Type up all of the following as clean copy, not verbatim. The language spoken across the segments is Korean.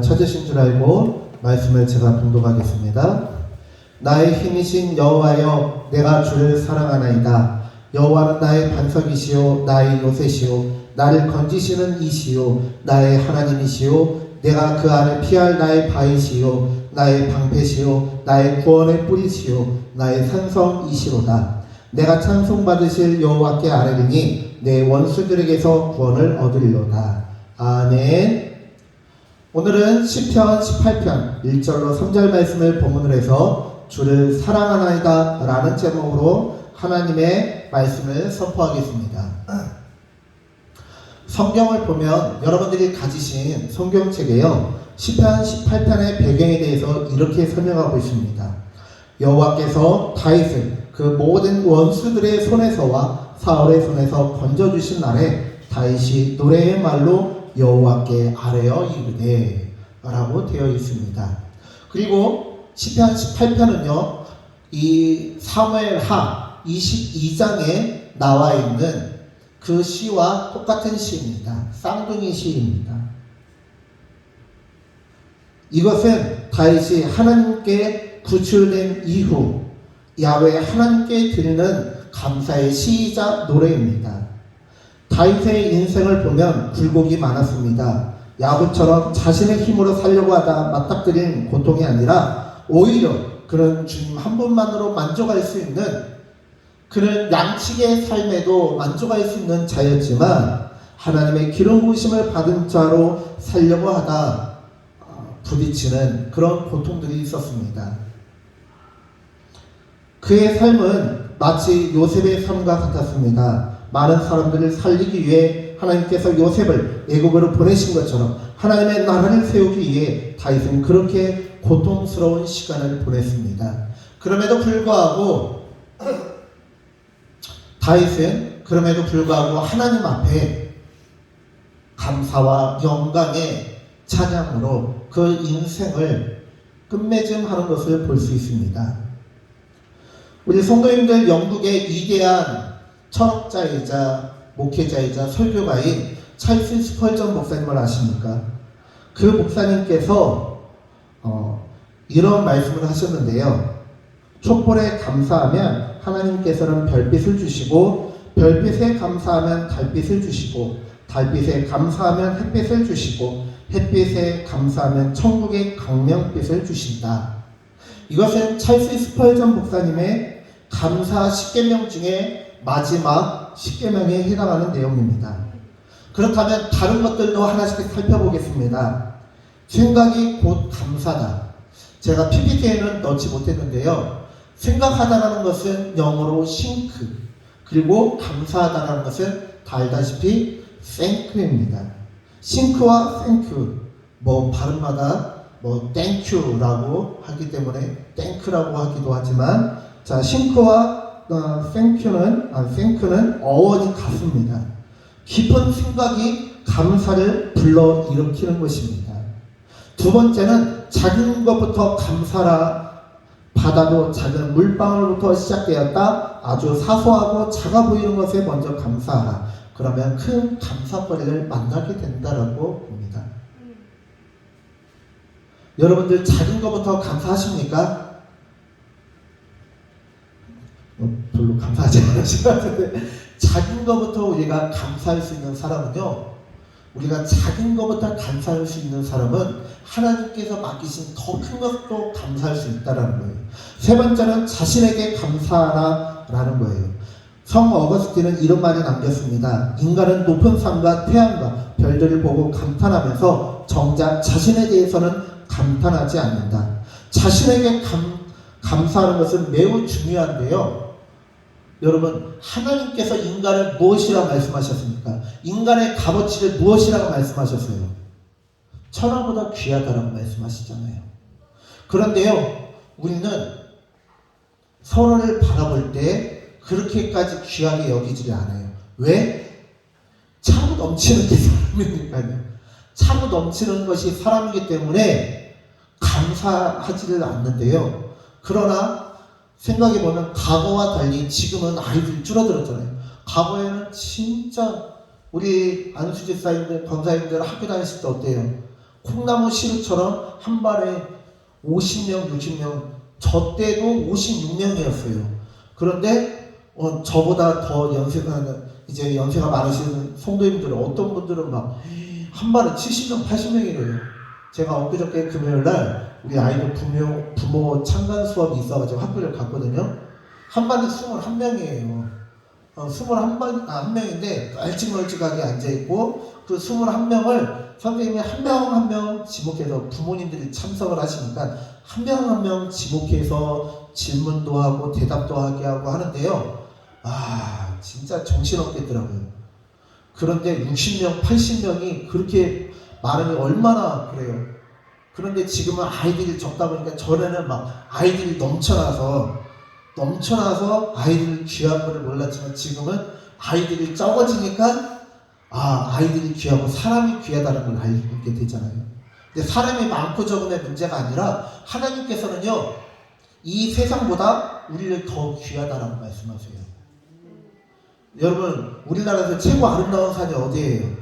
찾으신 줄 알고 말씀을 제가 봉독하겠습니다. 나의 힘이신 여호와여, 내가 주를 사랑하나이다. 여호와는 나의 반석이시요 나의 요새시요 나를 건지시는 이시요 나의 하나님이시요 내가 그 안에 피할 나의 바위시요 나의 방패시요 나의 구원의 뿌리시요 나의 산성이시로다. 내가 찬송받으실 여호와께 아뢰리니 내 원수들에게서 구원을 얻으리로다. 아멘. 오늘은 시편 18편 1절로 3절 말씀을 본문으로 해서 주를 사랑하나이다 라는 제목으로 하나님의 말씀을 선포하겠습니다. 성경을 보면 여러분들이 가지신 성경책에요, 시편 18편의 배경에 대해서 이렇게 설명하고 있습니다. 여호와께서 다윗을 그 모든 원수들의 손에서와 사울의 손에서 건져주신 날에 다윗이 노래의 말로 여호와께 아뢰어 이르되 라고 되어 있습니다. 그리고 시편 18편은요, 이 사무엘하 22장에 나와 있는 그 시와 똑같은 시입니다. 쌍둥이 시입니다. 이것은 다윗이 하나님께 구출된 이후 야훼 하나님께 드리는 감사의 시이자 노래입니다. 다윗의 인생을 보면 굴곡이 많았습니다. 야곱처럼 자신의 힘으로 살려고 하다 맞닥뜨린 고통이 아니라 오히려 그는 주님 한 분만으로 만족할 수 있는, 그는 양측의 삶에도 만족할 수 있는 자였지만 하나님의 기름 부으심을 받은 자로 살려고 하다 부딪히는 그런 고통들이 있었습니다. 그의 삶은 마치 요셉의 삶과 같았습니다. 많은 사람들을 살리기 위해 하나님께서 요셉을 애국으로 보내신 것처럼 하나님의 나라를 세우기 위해 다윗은 그렇게 고통스러운 시간을 보냈습니다. 그럼에도 불구하고 다윗은 하나님 앞에 감사와 영광의 찬양으로 그 인생을 끝맺음하는 것을 볼 수 있습니다. 우리 성도님들, 영국의 위대한 철학자이자 목회자이자 설교가인 찰스 스펄전 목사님을 아십니까? 그 목사님께서 이런 말씀을 하셨는데요. 촛불에 감사하면 하나님께서는 별빛을 주시고, 별빛에 감사하면 달빛을 주시고, 달빛에 감사하면 햇빛을 주시고, 햇빛에 감사하면 천국의 광명빛을 주신다. 이것은 찰스 스펄전 목사님의 감사 10계명 중에 마지막 10계명에 해당하는 내용입니다. 그렇다면 다른 것들도 하나씩 살펴보겠습니다. 생각이 곧 감사다. 제가 PPT에는 넣지 못했는데요. 생각하다라는 것은 영어로 싱크, 그리고 감사하다라는 것은 다 알다시피 thank입니다. 싱크와 thank, 발음마다 땡큐라고 하기 때문에 땡크라고 하기도 하지만, 자, 싱크와 thank는 어원이 같습니다. 깊은 생각이 감사를 불러일으키는 것입니다. 두 번째는 작은 것부터 감사라. 바다도 작은 물방울부터 시작되었다. 아주 사소하고 작아 보이는 것에 먼저 감사하라. 그러면 큰 감사거리를 만나게 된다라고 봅니다. 여러분들 작은 것부터 감사하십니까? 별로 감사하지 않으신 것 같은데, 작은 것부터 우리가 감사할 수 있는 사람은요, 우리가 작은 것부터 감사할 수 있는 사람은 하나님께서 맡기신 더 큰 것도 감사할 수 있다는 거예요. 세 번째는 자신에게 감사하라라는 거예요. 성 어거스틴은 이런 말을 남겼습니다. 인간은 높은 산과 태양과 별들을 보고 감탄하면서 정작 자신에 대해서는 감탄하지 않는다. 자신에게 감사하는 것은 매우 중요한데요. 여러분, 하나님께서 인간을 무엇이라고 말씀하셨습니까? 인간의 값어치를 무엇이라고 말씀하셨어요? 천하보다 귀하다라고 말씀하시잖아요. 그런데요, 우리는 서로를 바라볼 때 그렇게까지 귀하게 여기지 않아요. 왜? 차고 넘치는 게 사람이니까요. 차고 넘치는 것이 사람이기 때문에 감사하지를 않는데요. 그러나 생각해보면 과거와 달리 지금은 아이들이 줄어들었잖아요. 과거에는 진짜 우리 안수집사님들, 권사님들 학교 다녔을 때 어때요? 콩나무 시루처럼 한 발에 50명, 60명, 저 때도 56명이었어요. 그런데 저보다 더 연세가 많으신 성도님들은 어떤 분들은 막 한 발에 70명, 80명이래요. 제가 엊그저께 금요일날 우리 아이들 부모 참관 수업이 있어가지고 학교를 갔거든요. 한 반에 21명이에요. 21명인데 멀찍멀찍하게 앉아있고 그 21명을 선생님이 한 명 한 명 지목해서 부모님들이 참석을 하시니까 한 명 한 명 지목해서 질문도 하고 대답도 하게 하고 하는데요. 아 진짜 정신없겠더라고요. 그런데 60명, 80명이 그렇게 많으니 얼마나 그래요. 그런데 지금은 아이들이 적다 보니까 전에는 막 아이들이 넘쳐나서 아이들 귀한 거를 몰랐지만 지금은 아이들이 적어지니까 아이들이 귀하고 사람이 귀하다는 걸 알게 되잖아요. 근데 사람이 많고 적음의 문제가 아니라 하나님께서는요 이 세상보다 우리를 더 귀하다라고 말씀하세요. 여러분 우리나라에서 최고 아름다운 산이 어디예요?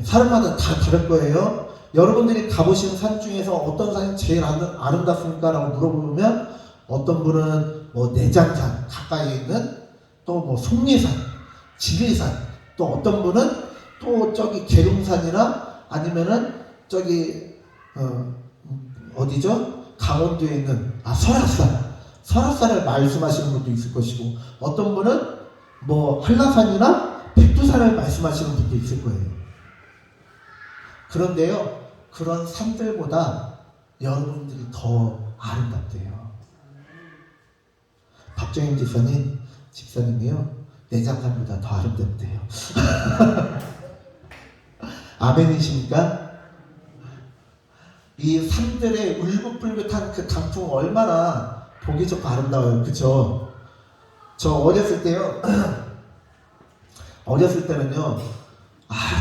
사람마다 다 다를 거예요. 여러분들이 가보신 산 중에서 어떤 산이 제일 아름답습니까? 라고 물어보면 어떤 분은 뭐 내장산 가까이에 있는 또 뭐 속리산, 지리산, 또 어떤 분은 또 저기 계룡산이나 아니면은 저기 어디죠? 강원도에 있는 설악산을 말씀하시는 분도 있을 것이고 어떤 분은 뭐 한라산이나 백두산을 말씀하시는 분도 있을 거예요. 그런데요 그런 산들보다 여러분들이 더 아름답대요. 박정임 집사님이요 내장산보다 더 아름답대요. 아멘이십니까? 이 산들의 울긋불긋한 그 단풍 얼마나 보기 좋고 아름다워요. 그쵸? 저 어렸을 때는요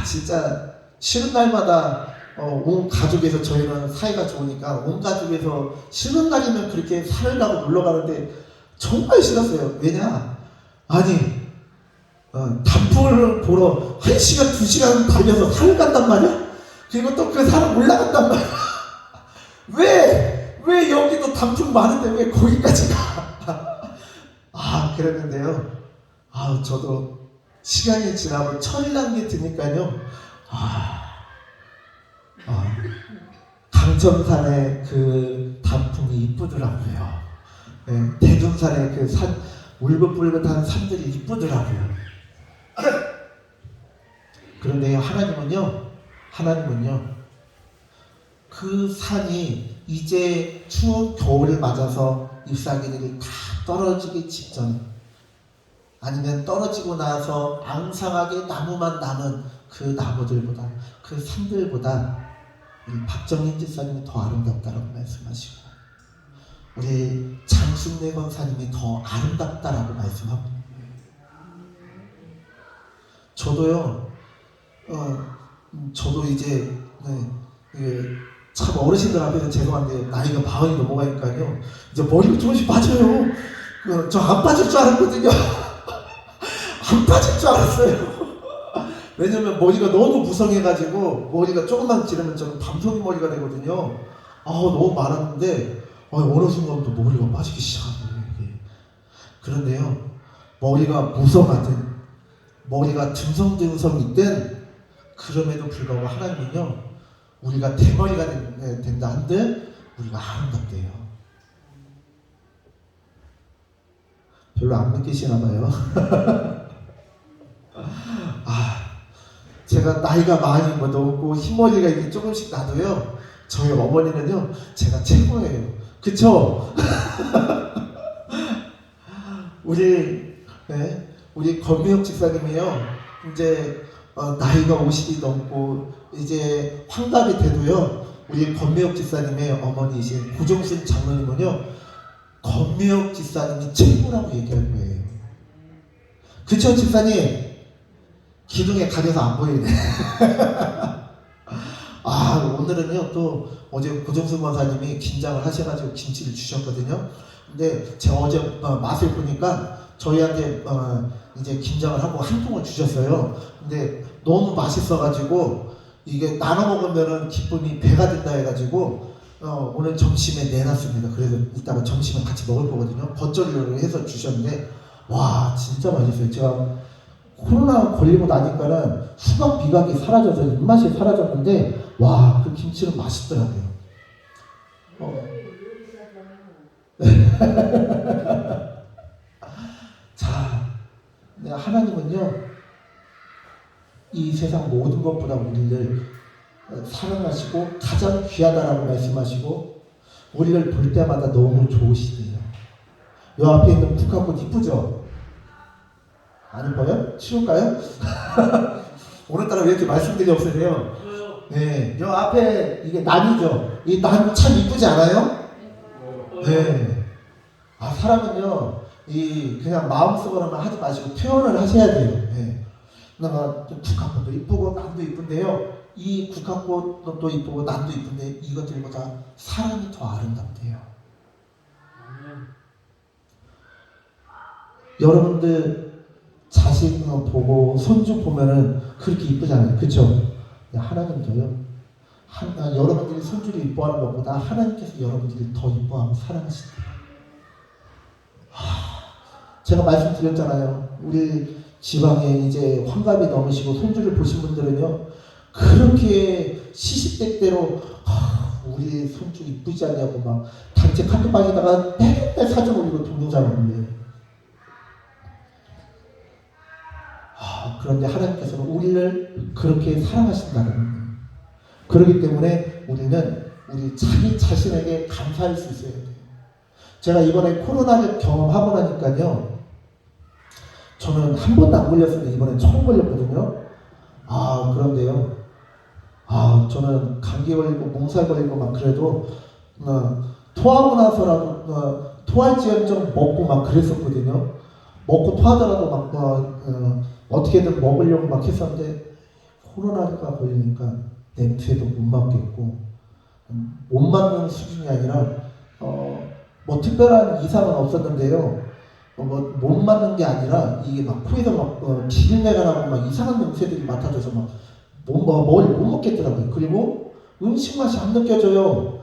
진짜 쉬는 날마다 온 가족에서 저희는 사이가 좋으니까 온 가족에서 쉬는 날이면 그렇게 산을 가고 놀러 가는데 정말 싫었어요. 왜냐? 단풍을 보러 1시간, 2시간 달려서 산을 간단 말이야? 그리고 또 그 산을 올라간단 말이야? 왜 여기도 단풍 많은데 왜 거기까지 가? 그랬는데요. 저도 시간이 지나고 천일남기 드니까요. 강천산의 그 단풍이 이쁘더라고요. 대둔산의 그 산, 울긋불긋한 산들이 이쁘더라고요. 그런데 하나님은요, 그 산이 이제 추운 겨울을 맞아서 잎사귀들이 다 떨어지기 직전, 아니면 떨어지고 나서 앙상하게 나무만 남은 그 나무들보다, 그 산들보다 박정림 집사님이 더 아름답다라고 말씀하시고, 우리 장순례 권사님이 더 아름답다라고 말씀하고, 저도 이제 참 어르신들 앞에서 죄송한데 나이가 40이 넘어가니까요 이제 머리가 조금씩 빠져요. 저 안 빠질 줄 알았거든요. 안 빠질 줄 알았어요. 왜냐면 머리가 너무 무성해가지고 머리가 조금만 지르면 저는 밤송이 머리가 되거든요. 너무 많았는데 어느 순간부터 머리가 빠지기 시작하네요. 그런데요 머리가 무성하든 머리가 듬성듬성이든 그럼에도 불구하고 하나님은요 우리가 대머리가 된다 한들 우리가 아름답대요. 별로 안 느끼시나 봐요. 제가 나이가 많이 먹고 흰머리가 이렇게 조금씩 나도요 저희 어머니는요 제가 최고예요. 그쵸? 우리 권미혁 집사님이요 이제 나이가 50이 넘고 이제 환갑이 돼도요 우리 권미혁 집사님의 어머니이신 고종순 장로님은요 권미혁 집사님이 최고라고 얘기할 거예요. 그쵸 집사님? 기둥에 가려서 안 보이네. 오늘은요 또 어제 고종순 권사님이 김장을 하셔가지고 김치를 주셨거든요. 근데 제가 어제 맛을 보니까 저희한테 이제 김장을 하고 한 통을 주셨어요. 근데 너무 맛있어가지고 이게 나눠 먹으면은 기쁨이 배가 된다 해가지고 오늘 점심에 내놨습니다. 그래서 이따가 점심에 같이 먹을 거거든요. 겉절이로 해서 주셨는데 와 진짜 맛있어요. 제가 코로나 걸리고 나니까는 수박 미각이 사라져서 입맛이 사라졌는데 와 그 김치는 맛있더라고요. 자, 하나님은요 이 세상 모든 것보다 우리를 사랑하시고 가장 귀하다라고 말씀하시고 우리를 볼 때마다 너무 좋으시대요. 요 앞에 있는 북한꽃 이쁘죠? 안 이뻐요? 치울까요? 오늘따라 왜 이렇게 말씀들이 없으세요? 네, 요 앞에 이게 난이죠. 이 난 참 이쁘지 않아요? 네. 아 사람은요 이 그냥 마음속으로만 하지 마시고 표현을 하셔야 돼요. 네. 그나마 국화꽃도 이쁘고 난도 이쁜데요. 이 국화꽃도 이쁘고 난도 이쁜데 이것들보다 사람이 더 아름답대요. 여러분들 자식 보고 손주 보면은 그렇게 이쁘잖아요. 그쵸? 하나님도요. 여러분들이 손주를 이뻐하는 것보다 하나님께서 여러분들이 더 이뻐하고 사랑하신대요. 제가 말씀드렸잖아요. 우리 지방에 이제 환갑이 넘으시고 손주를 보신 분들은요. 그렇게 시시때때로 우리 손주 이쁘지 않냐고 막 단체 카톡방에다가 맨날 사진 올리고 동영상 올려요. 그런데 하나님께서는 우리를 그렇게 사랑하신다는 거예요. 그렇기 때문에 우리는 우리 자기 자신에게 감사할 수 있어야 돼요. 제가 이번에 코로나를 경험하고 나니까요. 저는 한 번도 안 걸렸는데 이번에 처음 걸렸거든요. 그런데요. 저는 감기 걸리고 몸살 걸리고 막 그래도 토하고 나서라도 토할지언정 먹고 막 그랬었거든요. 먹고 토하더라도 막 어떻게든 먹으려고 막 했었는데 코로나가 걸리니까 냄새도 못 맡겠고 못 맡는 수준이 아니라 뭐 특별한 이상은 없었는데요. 못 맡는 게 아니라 이게 막 코에서 막 비린내가 나고 막 이상한 냄새들이 맡아져서 막 뭘 못 먹겠더라고요. 그리고 음식 맛이 안 느껴져요.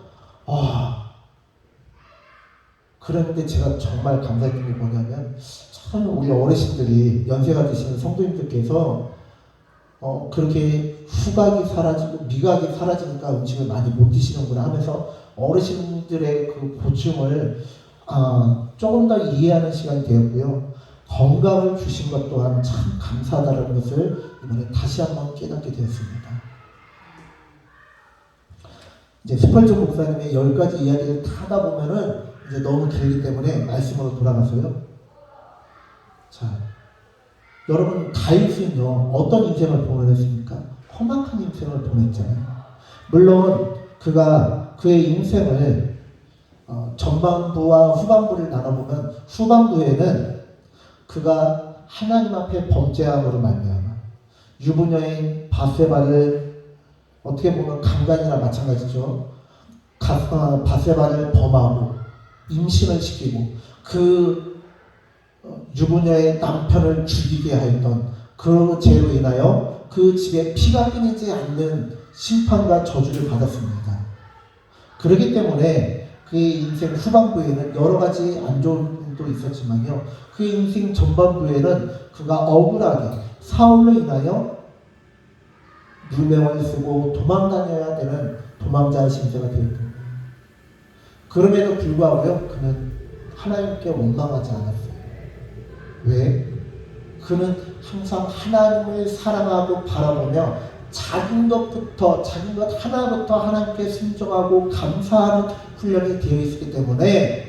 그런데 제가 정말 감사했던 게 뭐냐면 참 우리 어르신들이 연세가 드시는 성도님들께서 그렇게 후각이 사라지고 미각이 사라지니까 음식을 많이 못 드시는구나 하면서 어르신들의 그 고충을 조금 더 이해하는 시간이 되었고요. 건강을 주신 것 또한 참 감사하다는 것을 이번에 다시 한번 깨닫게 되었습니다. 이제 스펄전 목사님의 10가지 이야기를 다 하다 보면은 이제 너무 길기 때문에 말씀으로 돌아가서요. 자, 여러분 다윗은요 어떤 인생을 보냈습니까? 험악한 인생을 보냈잖아요. 물론 그가 그의 인생을 전반부와 후반부를 나눠보면 후반부에는 그가 하나님 앞에 범죄함으로 말미암아 유부녀인 바세바를 어떻게 보면 강간이나 마찬가지죠. 바세바를 범하고 임신을 시키고 그 유부녀의 남편을 죽이게 하였던 그 죄로 인하여 그 집에 피가 끊이지 않는 심판과 저주를 받았습니다. 그렇기 때문에 그의 인생 후반부에는 여러 가지 안 좋은 일도 있었지만요. 그의 인생 전반부에는 그가 억울하게 사울로 인하여 누명을 쓰고 도망다녀야 되는 도망자 신세가 되었던 거예요. 그럼에도 불구하고요. 그는 하나님께 원망하지 않았어요. 왜? 그는 항상 하나님을 사랑하고 바라보며 작은 것 하나부터 하나님께 순종하고 감사하는 훈련이 되어 있었기 때문에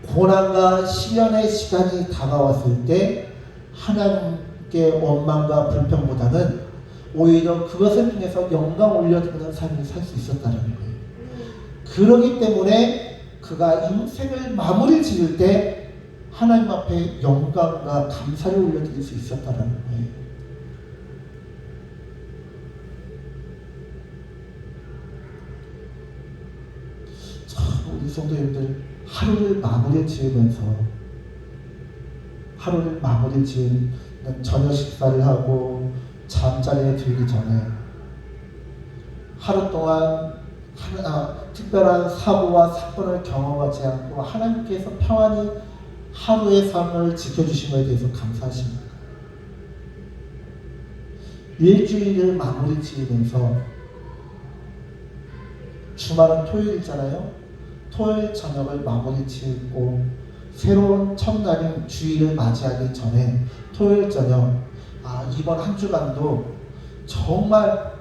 고난과 시련의 시간이 다가왔을 때 하나님께 원망과 불평보다는 오히려 그것을 통해서 영광 올려드리는 삶을 살 수 있었다는 거예요. 그러기 때문에 그가 인생을 마무리 지을 때 하나님 앞에 영광과 감사를 올려드릴 수 있었다는 거예요. 참 우리 성도님들 하루를 마무리 지으면서 하루를 마무리 지은 저녁 식사를 하고 잠자리에 들기 전에 하루 동안 특별한 사고와 사건을 경험하지 않고 하나님께서 평안히 하루의 삶을 지켜주신 것에 대해서 감사하십니까? 일주일을 마무리 지으면서 주말은 토요일이잖아요. 토요일 저녁을 마무리 지고 새로운 첫날인 주일을 맞이하기 전에 토요일 저녁 이번 한 주간도 정말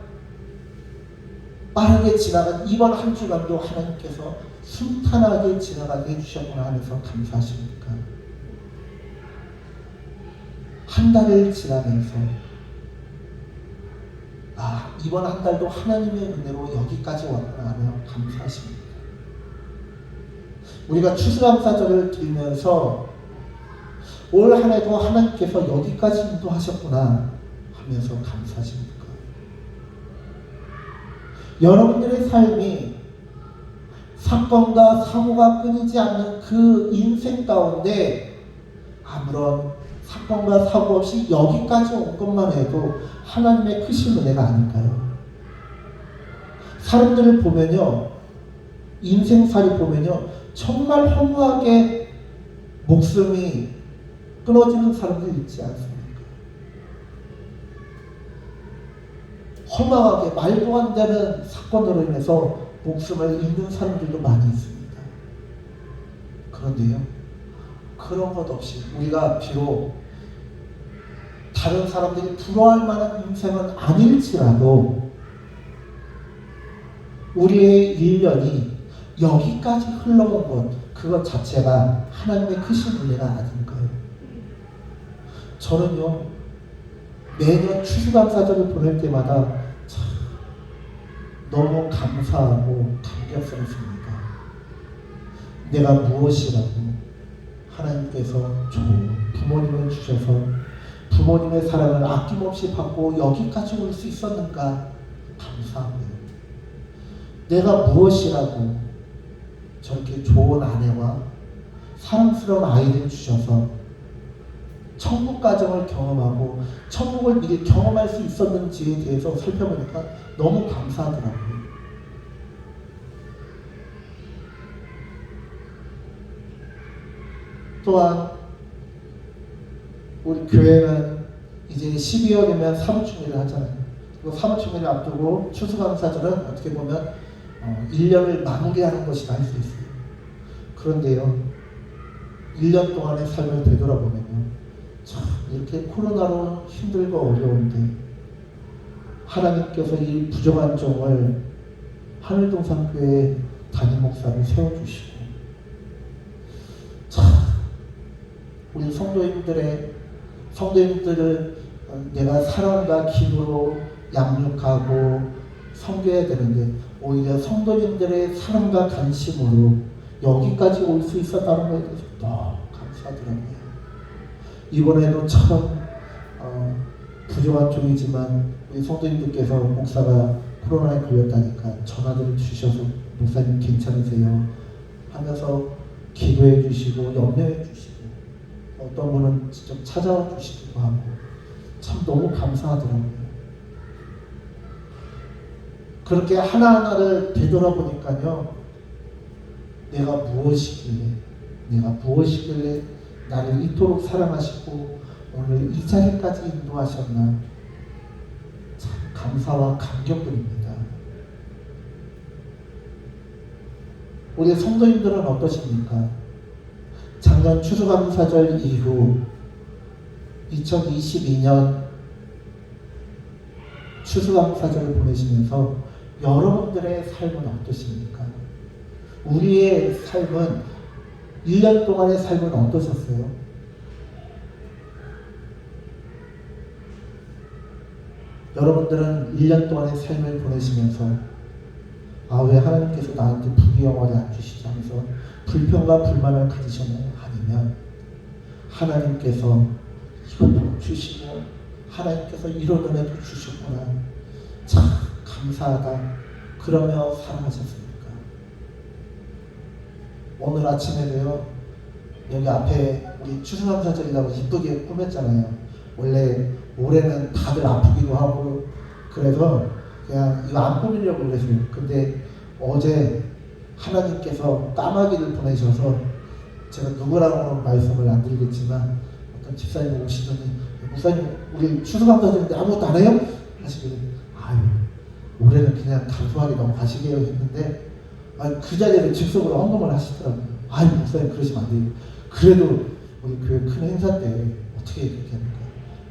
빠르게 지나간 이번 한 주간도 하나님께서 순탄하게 지나가게 해주셨구나 하면서 감사하십니까? 한 달을 지나면서 이번 한 달도 하나님의 은혜로 여기까지 왔구나 하며 감사하십니다. 우리가 추수감사절을 드리면서 올 한 해도 하나님께서 여기까지 인도하셨구나 하면서 감사하십니까? 여러분들의 삶이 사건과 사고가 끊이지 않는 그 인생 가운데 아무런 사건과 사고 없이 여기까지 온 것만 해도 하나님의 크신 은혜가 아닐까요? 사람들을 보면요, 인생살이 보면요, 정말 허무하게 목숨이 끊어지는 사람들이 있지 않습니까? 허망하게 말도 안 되는 사건으로 인해서 목숨을 잃는 사람들도 많이 있습니다. 그런데요, 그런 것 없이 우리가 비록 다른 사람들이 부러워할 만한 인생은 아닐지라도 우리의 일년이 여기까지 흘러온 것, 그것 자체가 하나님의 크신 은혜가 아닌가요? 저는요, 매년 추수감사절을 보낼 때마다 참 너무 감사하고 감격스럽습니다. 내가 무엇이라고 하나님께서 좋은 부모님을 주셔서 부모님의 사랑을 아낌없이 받고 여기까지 올 수 있었는가 감사하고요. 내가 무엇이라고 저렇게 좋은 아내와 사랑스러운 아이를 주셔서 천국 가정을 경험하고 천국을 미리 경험할 수 있었는지에 대해서 살펴보니까 너무 감사하더라고요. 또한 우리 교회는 이제 12월이면 사무총회를 하잖아요. 그리고 사무총회를 앞두고 추수감사절은 어떻게 보면 1년을 마무리하는 것이라 할 수 있어요. 그런데요, 1년 동안의 삶을 되돌아보면요, 참 이렇게 코로나로 힘들고 어려운데 하나님께서 이 부족한 종을 하늘동산교회 담임 목사를 세워주시고, 참 우리 성도님들을 내가 사랑과 기도로 양육하고 섬겨야 되는데 오히려 성도님들의 사랑과 관심으로 여기까지 올 수 있었다는 것에 대해서 너무 감사하더라고요. 이번에도 참 부족한 종이지만 우리 성도님들께서 목사가 코로나에 걸렸다니까 전화들을 주셔서 목사님 괜찮으세요? 하면서 기도해 주시고 염려해 주시고 어떤 분은 직접 찾아와 주시기도 하고 참 너무 감사하더라고요. 그렇게 하나하나를 되돌아보니까요, 내가 무엇이길래 나를 이토록 사랑하시고 오늘 이 자리까지 인도하셨나, 참 감사와 감격뿐입니다. 우리 성도님들은 어떠십니까? 작년 추수감사절 이후 2022년 추수감사절을 보내시면서 여러분들의 삶은 어떠십니까? 우리의 삶은 1년 동안의 삶은 어떠셨어요? 여러분들은 1년 동안의 삶을 보내시면서 왜 하나님께서 나한테 부귀영화를 안 주시지 하면서 불평과 불만을 가지셨나요? 아니면 하나님께서 이것도 주시고 하나님께서 이런 은혜도 주셨구나, 참 감사하다 그러며 살아가셨습니까? 오늘 아침에도요, 여기 앞에 우리 추수감사절이라고 이쁘게 꾸몄잖아요. 원래 올해는 다들 아프기도 하고 그래서 그냥 이거 안 꾸미려고 그랬어요. 근데 어제 하나님께서 까마귀를 보내셔서 제가 누구라고 말씀을 안 드리겠지만 어떤 집사님 오시더니 목사님 우리 추수감사드리는데 아무것도 안 해요? 하시길래 아유 올해는 그냥 감사하게 넘어가시게요 했는데 그 자리에서 즉석으로 헌금을 하시더라고요. 아유 목사님 그러시면 안 돼요. 그래도 우리 교회 큰 행사 때 어떻게 그렇게 합니까?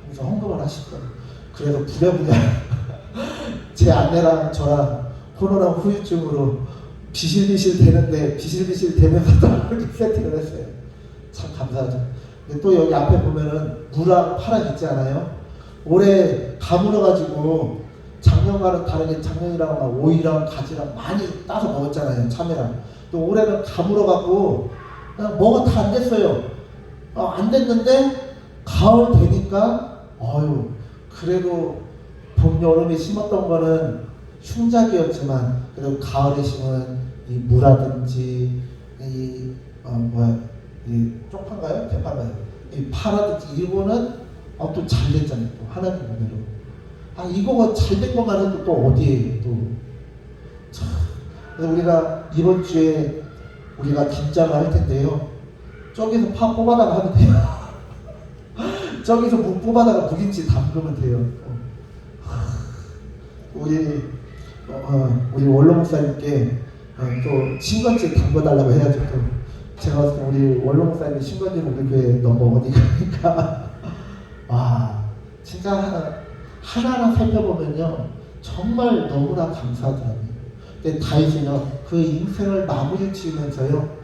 하면서 헌금을 하시더라고요. 그래서 부랴부랴 제 아내랑 저랑 코로나 후유증으로 비실비실 되는데 비실비실 되면서 또 이렇게 세팅을 했어요. 참 감사하죠. 근데 또 여기 앞에 보면은 무랑 파랑 있지 않아요? 올해 가물어가지고 작년과는 다르게 작년이랑 오이랑 가지랑 많이 따서 먹었잖아요. 참외랑. 또 올해는 가물어갖고 그냥 뭐가 다 안 됐어요. 안 됐는데 가을 되니까 그래도 봄 여름에 심었던 거는 흉작이었지만 그래도 가을에 심은 이 무라든지 이 쪽파인가요? 대파인가요? 이 파라든지 이거는 또 잘 됐잖아요. 또 하나님 은혜로. 이거 잘 된 것만 해도 또 어디에 또. 참. 그래서 우리가 이번 주에 우리가 김장을 할 텐데요. 저기서 파 뽑아다가 하면 돼요. 저기서 무 뽑아다가 묵인지 담그면 돼요. 우리 원로 목사님께 또 신건지 담궈달라고 해야죠. 또 제가 봤을 때 우리 원로 목사님이 신건지는 우리 교회 너무 어디 가니까 와 진짜 하나하나 살펴보면요 정말 너무나 감사하더라고요. 근데 다윗은요 그 인생을 마무리 지으면서요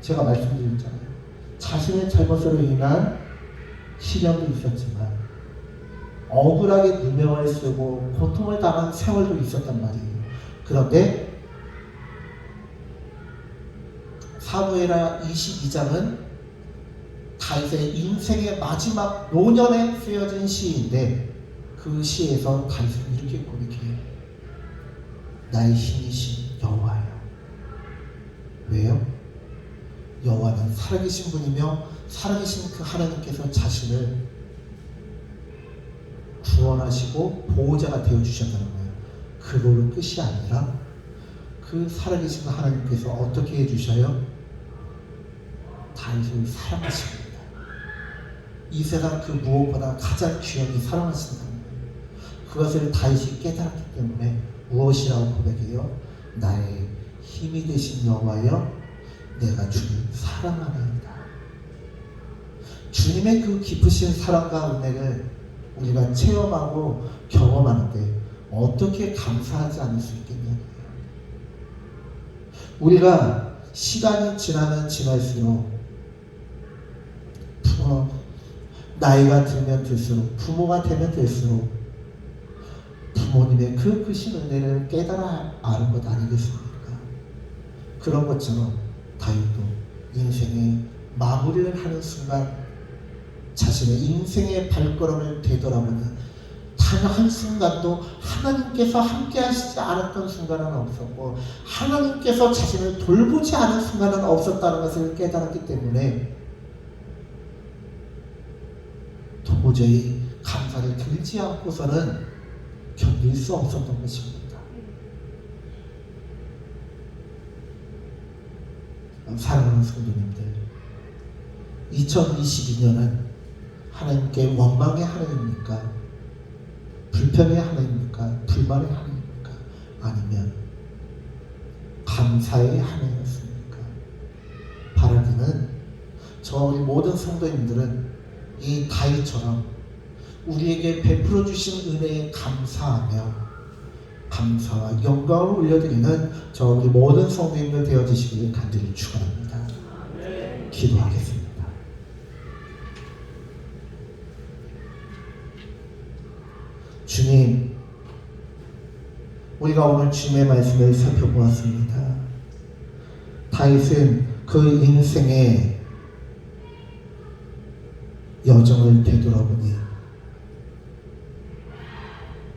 제가 말씀드렸잖아요. 자신의 잘못으로 인한 시련도 있었지만 억울하게 누명을 쓰고 고통을 당한 세월도 있었단 말이에요. 그런데 사무엘하 22장은 다윗의 인생의 마지막 노년에 쓰여진 시인데 그 시에서 다윗은 이렇게 고백해요. 나의 힘이신 여호와여. 왜요? 여호와는 살아계신 분이며 살아계신 그 하나님께서 자신을 구원하시고 보호자가 되어주셨다는 거예요. 그걸로 끝이 아니라 그 살아계신 하나님께서 어떻게 해주셔요? 다윗을 사랑하십니다. 이 세상 그 무엇보다 가장 귀하게 사랑하신다는 거예요. 그것을 다윗이 깨달았기 때문에 무엇이라고 고백해요? 나의 힘이 되신 여호와여 내가 주를 사랑하나이다. 주님의 그 깊으신 사랑과 은혜를 우리가 체험하고 경험하는데 어떻게 감사하지 않을 수 있겠냐고요. 우리가 시간이 지나면 지날수록 나이가 들면 들수록 부모가 되면 될수록 부모님의 그 크신 은혜를 깨달아 아는 것 아니겠습니까? 그런 것처럼 다윗도 인생의 마무리를 하는 순간 자신의 인생의 발걸음을 되돌아보는 단 한순간도 하나님께서 함께 하시지 않았던 순간은 없었고 하나님께서 자신을 돌보지 않은 순간은 없었다는 것을 깨달았기 때문에 도저히 감사를 들지 않고서는 견딜 수 없었던 것입니다. 사랑하는 성도님들, 2022년은 하나님께 원망의 한 해입니까? 불평의 한 해입니까? 불만의 한 해입니까? 아니면 감사의 한 해였습니까? 바라기는 우리 모든 성도님들은 이 다윗처럼 우리에게 베풀어 주신 은혜에 감사하며 감사와 영광을 올려드리는 우리 모든 성도님들 되어지시기를 간절히 축원합니다. 기도하겠습니다. 주님, 우리가 오늘 주님의 말씀을 살펴보았습니다. 다윗은 그 인생의 여정을 되돌아보니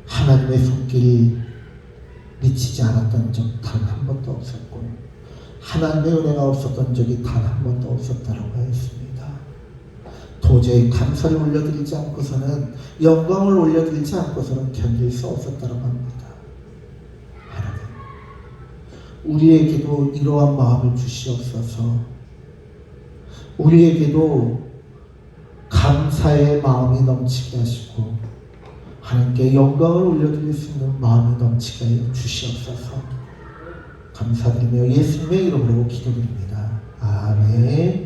하나님의 손길이 미치지 않았던 적 단 한 번도 없었고 하나님의 은혜가 없었던 적이 단 한 번도 없었다라고 하였습니다. 도저히 감사를 올려드리지 않고서는 영광을 올려드리지 않고서는 견딜 수 없었다라고 합니다. 우리에게도 이러한 마음을 주시옵소서. 우리에게도 감사의 마음이 넘치게 하시고 하나님께 영광을 올려드릴 수 있는 마음이 넘치게 하여 주시옵소서. 감사드리며 예수님의 이름으로 기도드립니다. 아멘.